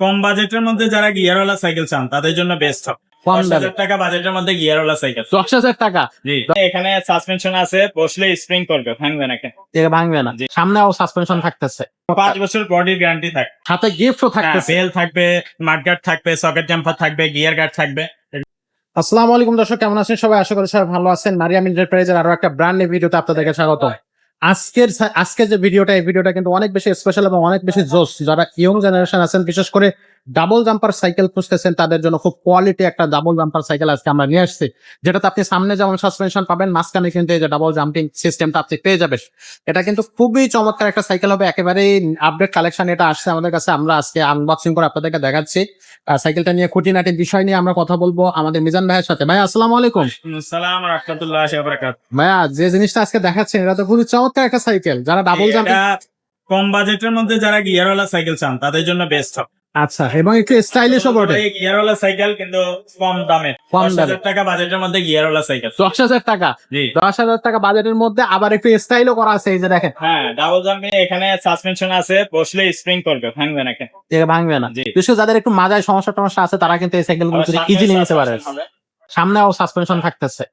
কম বাজেটের মধ্যে যারা গিয়ারওয়ালা সাইকেল চান তাদের জন্য বেস্ট হবে। কম 10,000 টাকা বাজেটের মধ্যে গিয়ারওয়ালা সাইকেল। 10,000 টাকা জি, এখানে সাসপেনশন আছে, বসলে স্প্রিং করবে, ভাঙবে না। এটা ভাঙবে না, জি। সামনেও সাসপেনশন থাকতেছে, 5 বছর বডির গ্যারান্টি থাকে, সাথে গিফটও থাকতেছে। বেল থাকবে, মাডগার্ড থাকবে, সকেট জাম্পার থাকবে, গিয়ার গার্ড থাকবে। আসসালামু আলাইকুম দর্শক, কেমন আছেন সবাই? আশা করি সবাই ভালো আছেন। মারিয়াম এন্টারপ্রাইজের আরো একটা ব্র্যান্ড নিউ ভিডিওতে আপনাদেরকে স্বাগত। আজকের যে ভিডিওটা, এই ভিডিওটা কিন্তু অনেক বেশি স্পেশাল এবং অনেক বেশি জোস। যারা ইয়ং জেনারেশন আছেন, বিশেষ করে ডাবল জাম্পার সাইকেল খুঁজতেছেন, তাদের জন্য খুব কোয়ালিটি একটা ডাবল জাম্পার সাইকেল আজকে আমরা নিয়ে আসছি, যেটাতে আপনি সামনে যেমন সাসপেনশন পাবেন, মাঝখানে কিন্তু এই যে ডাবল জাম্পিং সিস্টেমটা আপনি পেয়ে যাবেন। এটা কিন্তু খুবই চমৎকার একটা সাইকেল হবে, একেবারেই আপডেট কালেকশন এটা আসছে আমাদের কাছে। আমরা আজকে আনবক্সিং করে আপনাদেরকে দেখাচ্ছি। সাইকেলটা নিয়ে খুঁটিনাটি বিষয় নিয়ে আমরা কথা বলবো আমাদের মিজান ভাইয়ের সাথে। ভাই আসসালামু আলাইকুম। আসসালামু রাহমাতুল্লাহি ওয়া বারাকাতুহু। ভাইয়া, যে জিনিসটা আজকে দেখাচ্ছেন এটা তো খুবই চমৎকার একটা সাইকেল। যারা ডাবল জাম্পিং, কম বাজেটের মধ্যে যারা গিয়ারওয়ালা সাইকেল চান তাদের জন্য বেস্ট হবে। আচ্ছা, এবং একটু স্টাইলিশও বটে। এই গিয়ারওয়ালা সাইকেল কিন্তু কম দামে, কম দামে। 10,000 টাকা বাজেটের মধ্যে গিয়ারওয়ালা সাইকেল। 10,000 টাকা, জি। 10,000 টাকা বাজেটের মধ্যে আবার একটু স্টাইলও করা আছে, এই যে দেখেন। হ্যাঁ, ডাবল জাম্পিং, এখানে সাসপেনশন আছে, বসলে স্প্রিং করবে, ভাঙবে না। এটা ভাঙবে না। জি। বিশেষ করে যাদের একটু মাজায় সমস্যা টমস্যা আছে, তারা কিন্তু এই সাইকেল গুলো ইজিলি নিতে পারে। সামনেও সাসপেনশন থাকতেছে,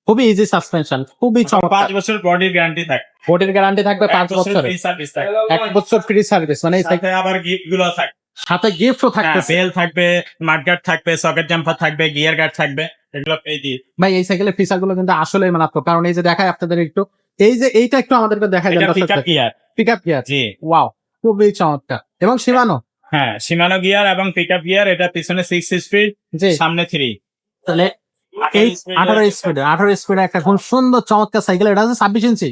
খুবই ইজি সাসপেনশন, খুবই চমৎকার। 5 বছর বডির গ্যারান্টি থাকে, বডির গ্যারান্টি থাকবে 5 বছরের, ফ্রি সার্ভিস থাকে, 1 বছর ফ্রি সার্ভিস। মানে এই সাথে আবার গিফট গুলো থাকে, সাথে গিফটও থাকতেছে। বেল থাকবে, মাডগার্ড থাকবে, সকেট জাম্পার থাকবে, গিয়ার গার্ড থাকবে, এগুলো পেয়ে দিই। ভাই, এই সাইকেলের ফিচার গুলো কিন্তু আসলে মারাত্মক। কারণ এই যে দেখায় আপনাদের একটু, এই যে এইটা একটু আমাদেরকে দেখা যায়, এটা পিকআপ গিয়ার। Pickup gear. জি, ওয়াও, খুবই চমৎকার। এবং সীমানো, হ্যাঁ, শিমানো গিয়ার এবং পিকআপ গিয়ার। এটা পিছনে 6 স্পিড, জি। সামনে 3। তাহলে এই 18 স্পিডে একটা খুব সুন্দর চমৎকার সাইকেল। এটা হচ্ছে 26 ইঞ্চি,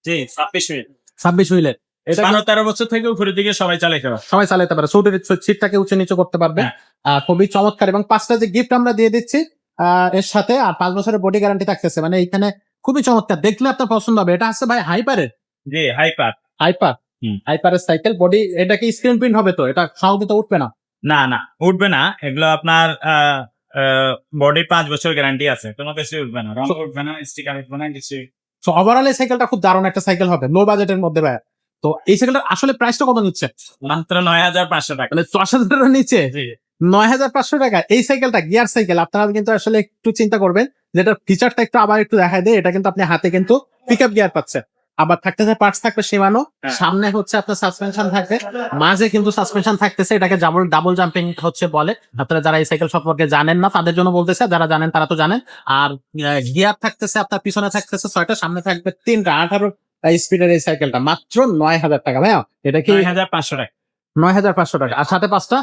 জি, 26 মিনিট। 26 হুইলের। এটা 12-13 বছর থেকে উপরের দিকে সবাই চালাতে পারে। সবাই চালাতে পারে, সুটের সিটটাকে উঁচু নিচু করতে পারবে। হ্যাঁ। খুবই চমৎকার। এবং 5টা যে গিফট আমরা দিয়ে দিচ্ছি এর সাথে, আর 5 বছরের বডি গ্যারান্টি থাকতেছে। মানে এখানে খুবই চমৎকার, দেখলে আপনার পছন্দ হবে। এটা হচ্ছে ভাই হাইপারের, জি, হাইপার। হাইপার হুম। হাইপারের সাইকেল। বডি এটা কি স্ক্রিন প্রিন্ট হবে? তো এটা সহজে তো উঠবে না। না না, উঠবে না। এগুলো আপনার বডির 5 বছর গ্যারান্টি আছে, কোনো কিছু উঠবে না, রং উঠবে না, স্টিকার উঠবে না, কিছু। তো ওভারঅল এই সাইকেলটা খুব দারুণ একটা সাইকেল হবে, লো বাজেটের মধ্যে ভাই। তো এই সাইকেলটার আসলে প্রাইসটা কত নিচ্ছে? মাত্র 9,500 টাকা। মানে 10,000 নিচে, জি, 9,500 টাকা এই সাইকেলটা, গিয়ার সাইকেল। আপনারা কিন্তু আসলে একটু চিন্তা করবেন, যেটা ফিচারটা একটু আবার একটু দেখায় দেয়। এটা কিন্তু আপনি হাতে কিন্তু পিকআপ গিয়ার পাচ্ছেন, আবার থাকতেছে পার্টস থাকবে সীমানো, হ্যাঁ। সামনে হচ্ছে আপনার সাসপেনশন থাকবে, মাঝে কিন্তু সাসপেনশন থাকতেছে। এটাকে ডাবল জাম্পিং হচ্ছে বলে। আপনারা যারা এই সাইকেল সম্পর্কে জানেন না তাদের জন্য বলতেছে, যারা জানেন তারা তো জানেন। আর গিয়ার থাকতেছে আপনার পিছনে থাকতেছে 6টা, সামনে থাকবে 3টা। 18 স্পিডের এই সাইকেলটা মাত্র 9,000 টাকা। ভাইয়া, এটা কি 9,500 টাকা। 9,500 টাকা, আর সাথে 5টা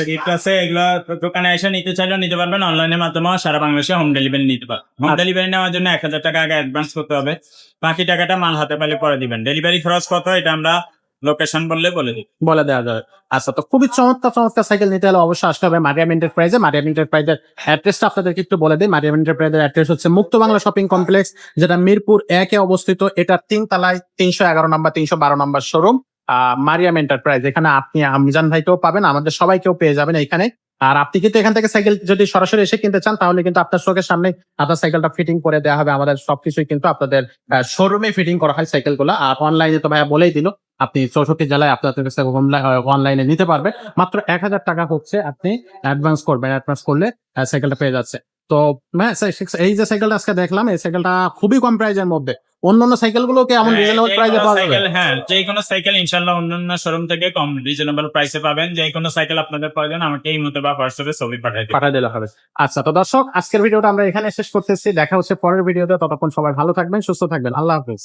গিফট আছে। এগুলো দোকানে এসে নিতে চাইলেও নিতে পারবেন, অনলাইনের মাধ্যমে সারা বাংলাদেশে হোম ডেলিভারি নিতে পারবেন। হোম ডেলিভারি নেওয়ার জন্য 1,000 টাকা আগে অ্যাডভান্স করতে হবে, বাকি টাকাটা মাল হাতে পেলে পরে দিবেন। ডেলিভারি খরচ কত এটা আমরা লোকেশন বলে দিই। বলে দেওয়া যাবে। আচ্ছা, তো খুবই চমৎকার সাইকেল নিতে হলে অবশ্যই আসতে হবে মারিয়াম এন্টারপ্রাইজে। মারিয়াম এন্টারপ্রাইজের অ্যাড্রেসটা আপনাদেরকে একটু বলে দিই। মারিয়াম এন্টারপ্রাইজের অ্যাড্রেস হচ্ছে মুক্ত বাংলা শপিং কমপ্লেক্স, যেটা মিরপুর 1-এ অবস্থিত। এটা 3 তলায় 311 নম্বর 312 নম্বর শোরুম মারিয়াম এন্টারপ্রাইজ। এখানে আপনি মিজান ভাইকেও পাবেন, আমাদের সবাইকেও পেয়ে যাবেন এখানে। আর আপনি কিন্তু এখান থেকে সাইকেল যদি সরাসরি এসে কিনতে চান, তাহলে কিন্তু আপনার চোখের সামনে আপনার সাইকেলটা ফিটিং করে দেওয়া হবে। আমাদের সবকিছুই কিন্তু আপনাদের শোরুমে ফিটিং করা হয় সাইকেলগুলো। আর অনলাইনে তো ভাইয়া বলেই দিল, আপনি 64 জেলায় আপনাদের কাছে অনলাইনে নিতে পারবে। মাত্র 1,000 টাকা হচ্ছে আপনি অ্যাডভান্স করবেন, অ্যাডভান্স করলে সাইকেলটা পেয়ে যাচ্ছে। তো এই যে সাইকেলটা আজকে দেখলাম, এই সাইকেলটা খুবই কম প্রাইজের মধ্যে। অন্যান্য সাইকেলগুলোকে এমন রিজনেবল প্রাইসে পাওয়া যাবে? হ্যাঁ, যে কোনো সাইকেল ইনশাআল্লাহ অন্যান্য শোরুম থেকে কম রিজনেবল প্রাইসে পাবেন। যে কোনো সাইকেল আপনাদের প্রয়োজন আমাকে এই মতো বা হোয়াটসঅ্যাপে ছবি পাঠিয়ে দিলে হবে। আচ্ছা, তো দর্শক, আজকের ভিডিওটা আমরা এখানে শেষ করতেছি। দেখা হচ্ছে পরের ভিডিওতে। ততক্ষণ সবাই ভালো থাকবেন, সুস্থ থাকবেন। আল্লাহ হাফেজ।